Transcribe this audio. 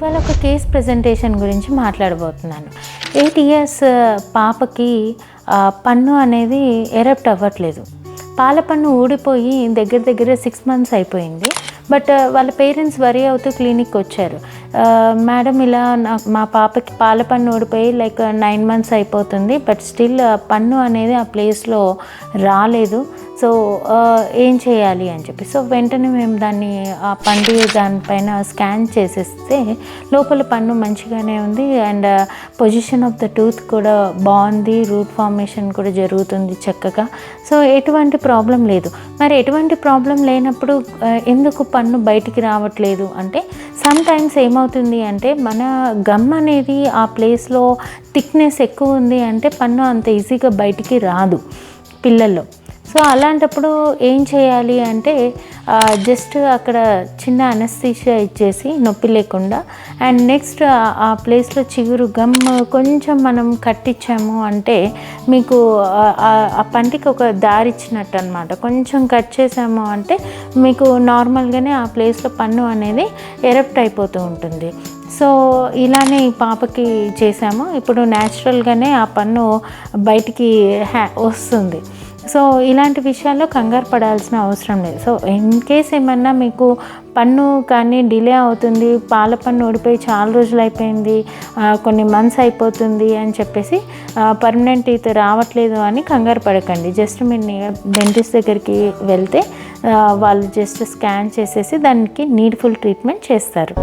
ఇవాళ ఒక case presentation గురించి మాట్లాడబోతున్నాను. 8 ఇయర్స్ పాపకి పన్ను అనేది ఎరప్ట్ అవ్వట్లేదు. పాల పన్ను ఊడిపోయి దగ్గర 6 మంత్స్ అయిపోయింది. బట్ వాళ్ళ పేరెంట్స్ వరీ అవుతూ క్లినిక్కి వచ్చారు. మేడం ఇలా మా పాపకి పాల పన్ను ఊడిపోయి 9 మంత్స్ అయిపోతుంది, బట్ స్టిల్ పన్ను అనేది ఆ ప్లేస్లో రాలేదు. సో ఏం చేయాలి అని చెప్పి, సో వెంటనే మేము దాన్ని ఆ పండు దానిపైన స్కాన్ చేసేస్తే లోపల పన్ను మంచిగానే ఉంది and position of the tooth కూడా బాగుంది, రూట్ ఫార్మేషన్ కూడా జరుగుతుంది చక్కగా. సో ఎటువంటి ప్రాబ్లం లేదు. మరి ఎటువంటి ప్రాబ్లం లేనప్పుడు ఎందుకు పన్ను బయటికి రావట్లేదు అంటే, సమ్ టైమ్స్ ఏమవుతుంది అంటే మన గమ్ అనేది ఆ ప్లేస్లో థిక్నెస్ ఎక్కువ ఉంది అంటే పన్ను అంత ఈజీగా బయటికి రాదు పిల్లల్లో. సో అలాంటప్పుడు ఏం చేయాలి అంటే జస్ట్ అక్కడ చిన్న అనస్థీషియా ఇచ్చేసి నొప్పి లేకుండా, అండ్ నెక్స్ట్ ఆ ప్లేస్లో చిగురు గమ్ కొంచెం మనం కట్టించాము అంటే మీకు ఆ పంటికి ఒక దారి ఇచ్చినట్టు అనమాట. కొంచెం కట్ చేసాము అంటే మీకు నార్మల్గానే ఆ ప్లేస్లో పన్ను అనేది ఎరప్ట్ అయిపోతూ ఉంటుంది. సో ఇలానే ఈ పాపకి చేసాము. ఇప్పుడు న్యాచురల్గానే ఆ పన్ను బయటికి వస్తుంది. సో ఇలాంటి విషయాల్లో కంగారు పడాల్సిన అవసరం లేదు. సో ఇన్ కేస్ ఏమన్నా మీకు పన్ను కానీ డిలే అవుతుంది, పాల పన్ను ఊడిపోయి చాలా రోజులు అయిపోయింది, కొన్ని మంత్స్ అయిపోతుంది అని చెప్పేసి పర్మనెంట్ టీత్ రావట్లేదు అని కంగారు పడకండి. జస్ట్ మీరు డెంటిస్ట్ దగ్గరికి వెళ్తే వాళ్ళు జస్ట్ స్కాన్ చేసేసి దానికి నీడ్ఫుల్ ట్రీట్మెంట్ చేస్తారు.